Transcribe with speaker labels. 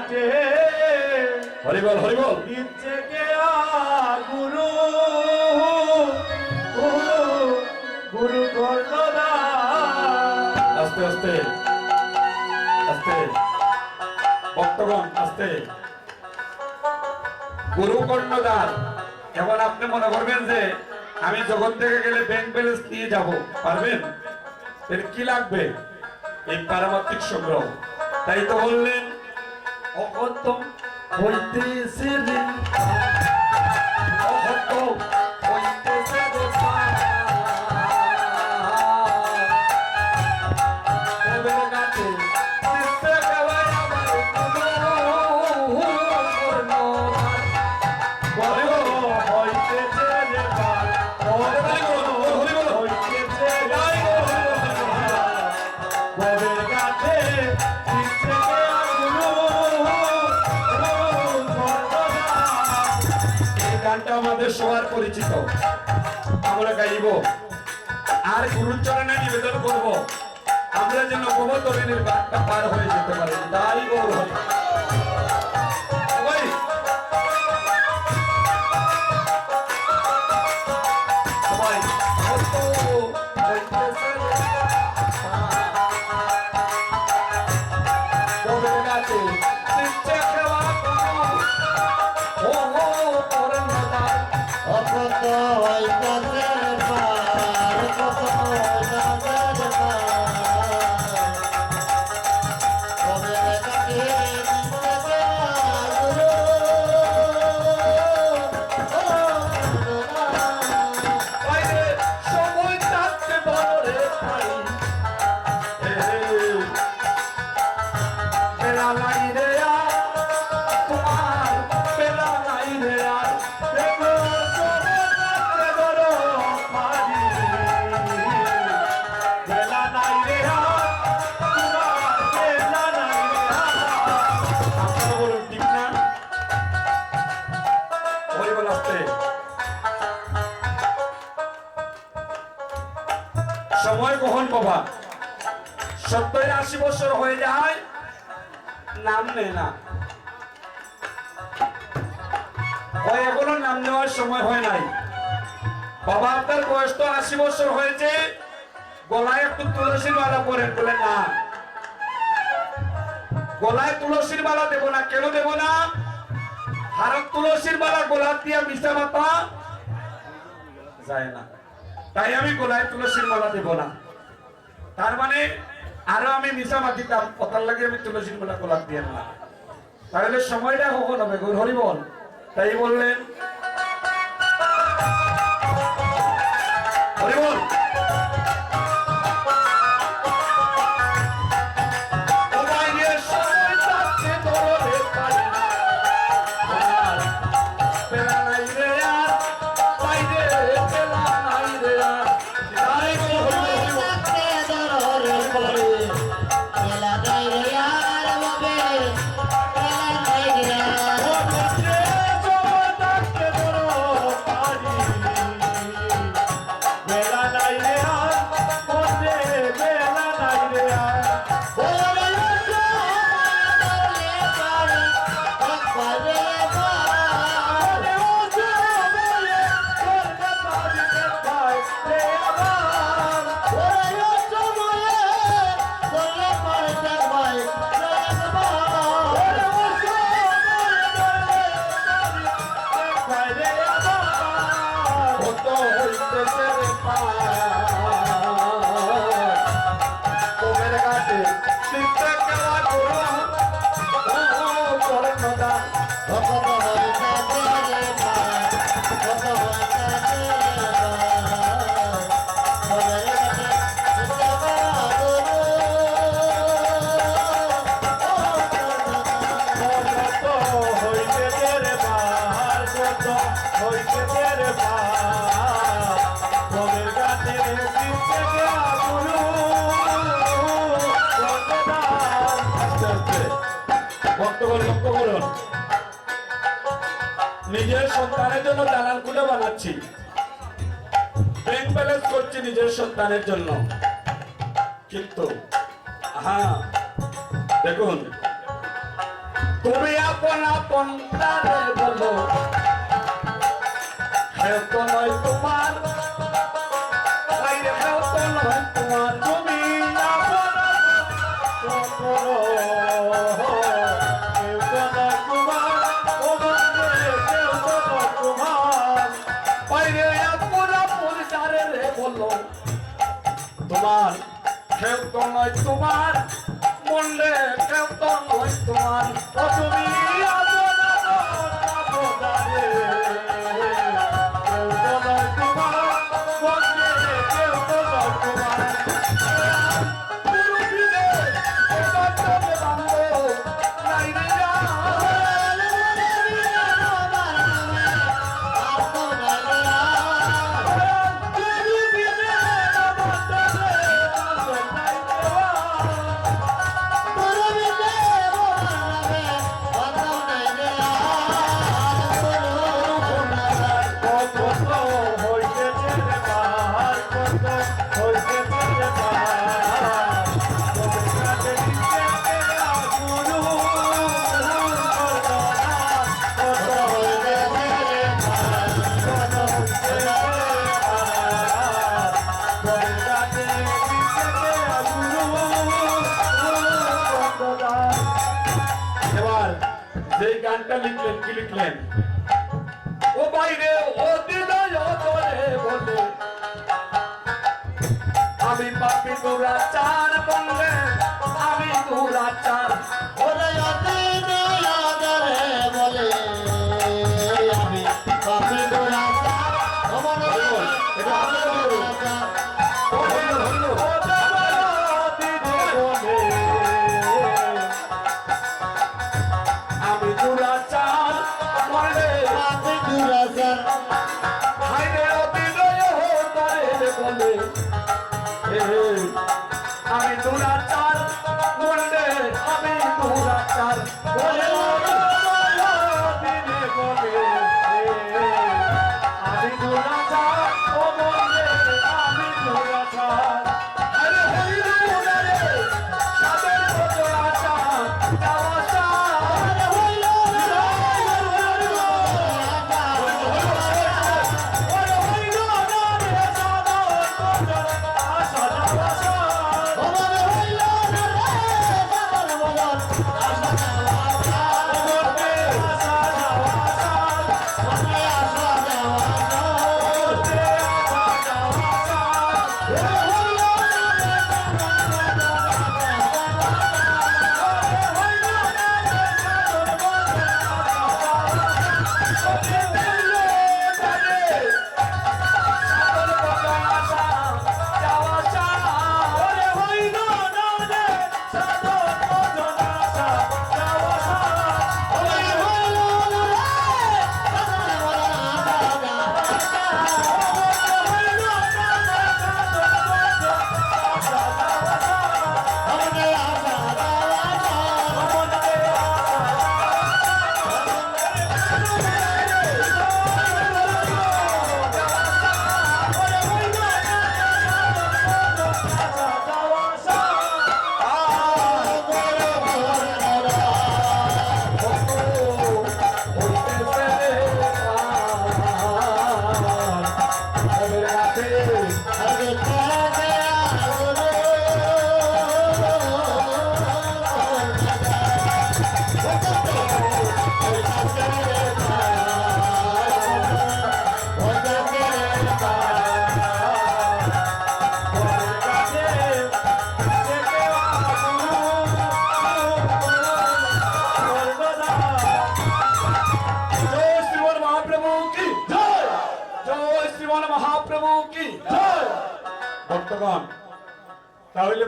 Speaker 1: ঘাটে
Speaker 2: হরিবল হরিবল
Speaker 1: ইচ্ছে কে গুরু গুরু কর্ণদার।
Speaker 2: আস্তে আস্তে আস্তে ভক্তগণ আস্তে। গুরু কর্ণদার। এখন আপনি মনে করবেন যে আমি জগৎ থেকে গেলে ব্যাংক ব্যালেন্স নিয়ে যাব, পারবেন? এর কি লাগবে? এই পারমাত্মিক সংগ্রহ। তাই তো বললেন অকত হইতেছে রে অকত হইতেছে রে কবের গাছে দিতে গেলায় আমার
Speaker 1: বলো হইতেছে রে পার, হইতেছে রে ববের ঘাটে ইচ্ছে কে গুরু কর্ণদার।
Speaker 2: এই গানটা আমাদের সবার পরিচিত, আমরা গাইব আর গুরুচরণে নিবেদন করব আমরা যেন ভবতরিণীর বাটটা পার হয়ে যেতে পারি। তাই গৌর হরি সবাই সবাই কত হইতেছে রে কবের গাছে দিচ্ছে খেলা ও করেন না
Speaker 3: কত হইতাছে পার, কত হইতাছে পার। কবে কাটে দিতে গুরু
Speaker 2: বাইরে সময় থাকতে বলে ভাই বেলা নাই রে আর তোমার বেলা নাই রে আর
Speaker 1: দেখো সময় বড় পারি, বেলা নাই রে আর, তোমার বেলা নাই রে আর।
Speaker 2: আপনারা বলুন ঠিক না? হরিবল আসতে সময় কখন বাবা সত্তর 80 বছর হয়ে যায় নাম নেয় না, হয় এখনো নাম নেওয়ার সময় হয় নাই। বাবা আপনার বয়স তো 80 বছর হয়েছে, গলায় একটু তুলসীর মালা পরেন, বলে না গলায় তুলসীর মালা দেব না। কেন দেব না? হারত তুলসীর মালা গলা দিয়া মিশা মাথা যায় না, তাই আমি গলায় তুলসীর মালা দেব না। তার মানে আরো আমি মিশা মাতিতাম, কথার লাগে আমি তুলসীর মালা গলা দিয়ে না। তাহলে সময়টা কখন হবে? গৌর হরি বল। তাই বললেন হরি বল।
Speaker 1: বাইরে সময় থাকতে বলে পারি, তোমার বেলা নাই রে আর, বাইরে বেলা নাই রে আর। তাই বলো
Speaker 3: হইতাছে দররে পড়ে, বেলা নাই রে আর ববে, বেলা নাই রে আর।
Speaker 1: হইতেছে সময় থাকতে বড় পারি, বেলা নাই রে আর, বলতে বেলা নাই রে আর।
Speaker 3: ওরে সময় পারে, পারে পার।
Speaker 1: আরে ও সময়ে করতে পারি পাই রে আমার।
Speaker 3: ওরে সময়ে বলে পারতে পাই, একবার।
Speaker 1: আরে ও সময়ে পাই রে আমার।
Speaker 2: কত হইতেছে রে পার, কবের ঘাটে দিতে গেলা গুরু ও কর্ণদার।
Speaker 3: কত হইতাছে রে পার, কত হইতাছে রে পার। কবে কাটে দিতে গুরু
Speaker 1: কত হইতেছে রে পার, কত হইতেছে রে পার। কবে ঘাটে দিতে গেলা গুরু কর্ণদার।
Speaker 2: আস্তে আস্তে ভক্তগণ লক্ষ্য করুন, নিজের সন্তানের জন্য দালান কুটা বানাচ্ছি, ব্যাংক ব্যালেন্স করছি নিজের সন্তানের জন্য, কিন্তু হ্যাঁ দেখুন তুমি আপন আপন তারে বলো কেউ তো নয় তোমার বাইরে কেউ তো নয় তোমার
Speaker 1: তুমি আপন আপন করো কেউ তো নয় তোমার ও বন্ধে কেউ তো নয় তোমার
Speaker 2: বাইরে আপন আপন তারে রে বলো তোমার কেউ তো নয় তোমার মনরে কেউ তো নয় তোমার
Speaker 1: ও তুমি আপন আপন দারে কেউ তো নয় তোমার বন্ধে কেউ তো নয় তোমার
Speaker 2: পুরুষিরে একাত্তরে বান্ধব নাই রে যা এবার যেই গানটা লিখলেন কি লিখলেন ও বাইরে ও দিদয় তোরে বলে আমি পাপি দুরাচার বললে আমি দুরাচার আমি দুরাচার বললে হাইরে ও দিদয় তোরে বলে আমি দুরাচার বললে আমি দুরাচার বলে
Speaker 1: আমি দুরাচার ও বন্ধে আমি দুরাচার
Speaker 2: আরে হইল রে সাদের বড় আশা যাওয়া মহাপ্রভু কি ভক্তগণ তাহলে